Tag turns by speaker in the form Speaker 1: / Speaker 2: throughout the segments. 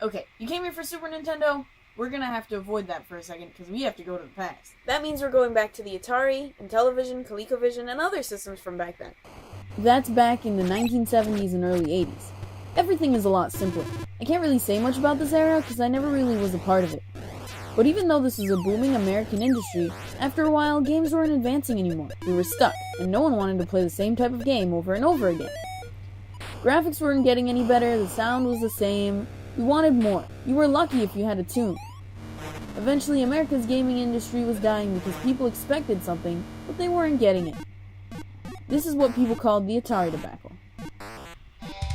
Speaker 1: Okay, you came here for Super Nintendo? We're gonna have to avoid that for a second because we have to go to the past. That means we're going back to the Atari, Intellivision, ColecoVision, and other systems from back then. That's back in the 1970s and early 80s. Everything is a lot simpler. I can't really say much about this era because I never really was a part of it. But even though this was a booming American industry, after a while games weren't advancing anymore. We were stuck, and no one wanted to play the same type of game over and over again. Graphics weren't getting any better, the sound was the same. We wanted more. You were lucky if you had a tune. Eventually, America's gaming industry was dying because people expected something, but they weren't getting it. This is what people called the Atari debacle.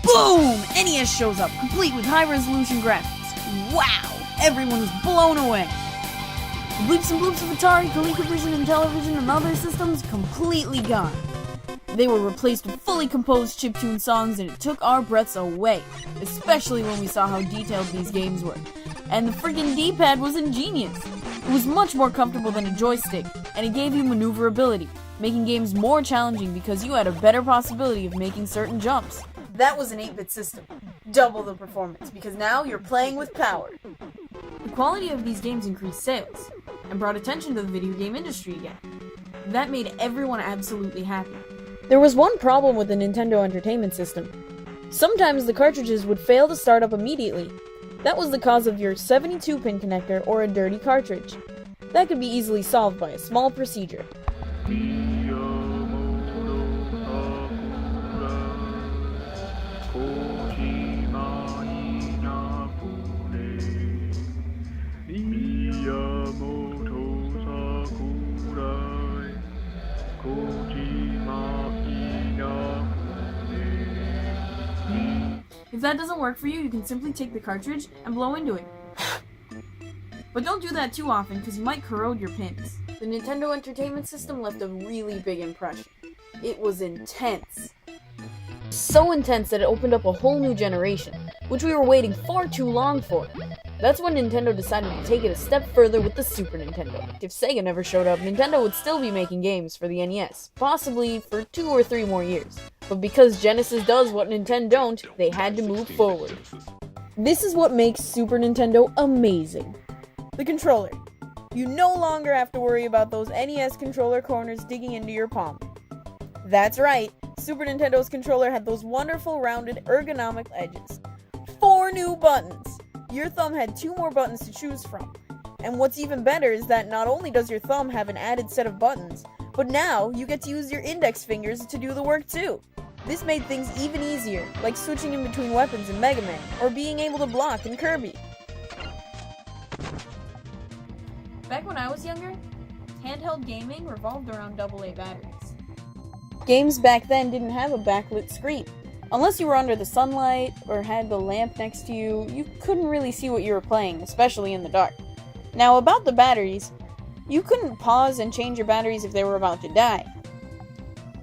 Speaker 1: Boom! NES shows up, complete with high-resolution graphics. Wow! Everyone was blown away. The bleeps and bloops of Atari, ColecoVision, and Intellivision, and other systems completely gone. They were replaced with fully composed chiptune songs, and it took our breaths away, especially when we saw how detailed these games were. And the freaking D-pad was ingenious. It was much more comfortable than a joystick, and it gave you maneuverability, making games more challenging because you had a better possibility of making certain jumps. That was an 8-bit system. Double the performance, because now you're playing with power. The quality of these games increased sales, and brought attention to the video game industry again. That made everyone absolutely happy. There was one problem with the Nintendo Entertainment System. Sometimes the cartridges would fail to start up immediately. That was the cause of your 72-pin connector or a dirty cartridge. That could be easily solved by a small procedure. If that doesn't work for you, you can simply take the cartridge and blow into it. But don't do that too often because you might corrode your pins. The Nintendo Entertainment System left a really big impression. It was intense. So intense that it opened up a whole new generation, which we were waiting far too long for. That's when Nintendo decided to take it a step further with the Super Nintendo. If Sega never showed up, Nintendo would still be making games for the NES, possibly for 2 or 3 more years. But because Genesis does what Nintendo don't, they had to move forward. This is what makes Super Nintendo amazing. The controller. You no longer have to worry about those NES controller corners digging into your palm. That's right, Super Nintendo's controller had those wonderful rounded ergonomic edges. 4 new buttons! Your thumb had 2 more buttons to choose from. And what's even better is that not only does your thumb have an added set of buttons, but now you get to use your index fingers to do the work too. This made things even easier, like switching in between weapons in Mega Man, or being able to block in Kirby. Back when I was younger, handheld gaming revolved around AA batteries. Games back then didn't have a backlit screen. Unless you were under the sunlight or had the lamp next to you, you couldn't really see what you were playing, especially in the dark. Now about the batteries, you couldn't pause and change your batteries if they were about to die.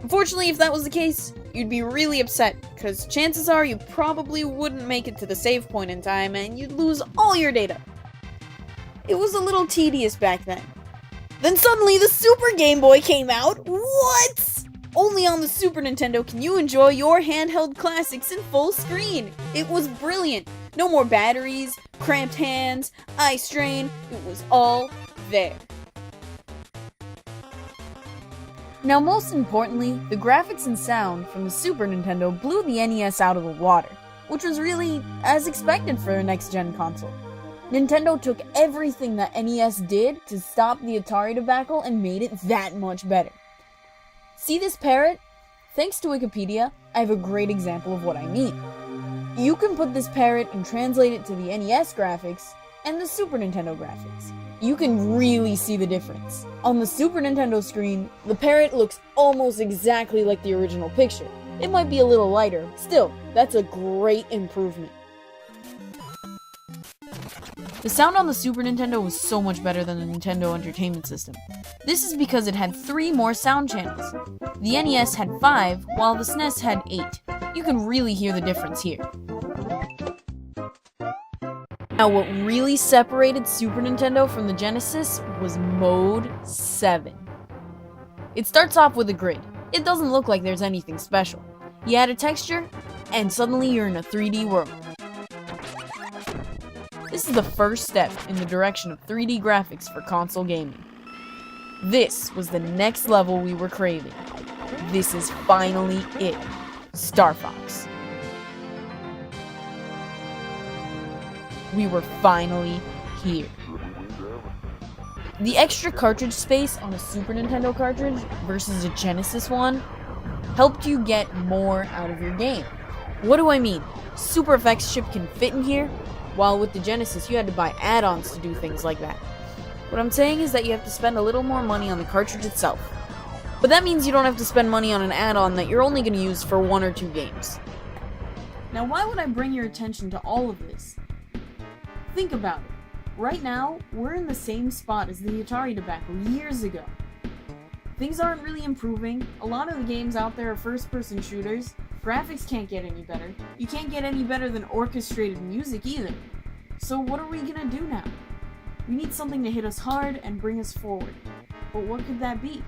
Speaker 1: Unfortunately, if that was the case, you'd be really upset, because chances are you probably wouldn't make it to the save point in time and you'd lose all your data. It was a little tedious back then. Then suddenly the Super Game Boy came out. What? Only on the Super Nintendo can you enjoy your handheld classics in full screen. It was brilliant. No more batteries, cramped hands, eye strain. It was all there. Now, most importantly, the graphics and sound from the Super Nintendo blew the NES out of the water, which was really as expected for a next-gen console. Nintendo took everything that NES did to stop the Atari debacle and made it that much better. See this parrot? Thanks to Wikipedia, I have a great example of what I mean. You can put this parrot and translate it to the NES graphics and the Super Nintendo graphics. You can really see the difference. On the Super Nintendo screen, the parrot looks almost exactly like the original picture. It might be a little lighter, still, that's a great improvement. The sound on the Super Nintendo was so much better than the Nintendo Entertainment System. This is because it had 3 more sound channels. The NES had 5, while the SNES had 8. You can really hear the difference here. Now, what really separated Super Nintendo from the Genesis was Mode 7. It starts off with a grid. It doesn't look like there's anything special. You add a texture, and suddenly you're in a 3D world. This is the first step in the direction of 3D graphics for console gaming. This was the next level we were craving. This is finally it. Star Fox. We were finally here. The extra cartridge space on a Super Nintendo cartridge versus a Genesis one helped you get more out of your game. What do I mean? Super Effects chip can fit in here, while with the Genesis you had to buy add-ons to do things like that. What I'm saying is that you have to spend a little more money on the cartridge itself. But that means you don't have to spend money on an add-on that you're only going to use for 1 or 2 games. Now why would I bring your attention to all of this? Think about it. Right now, we're in the same spot as the Atari tobacco years ago. Things aren't really improving. A lot of the games out there are first-person shooters. Graphics can't get any better. You can't get any better than orchestrated music either. So what are we gonna do now? We need something to hit us hard and bring us forward. But what could that be?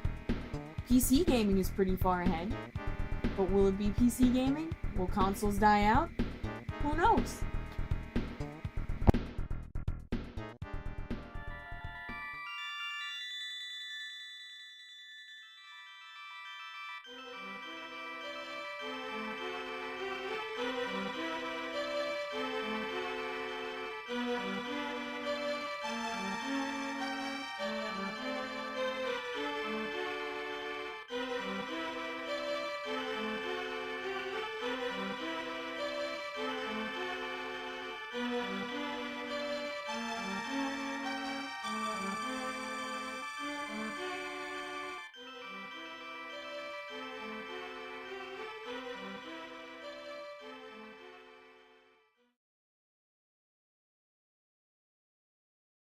Speaker 1: PC gaming is pretty far ahead. But will it be PC gaming? Will consoles die out? Who knows?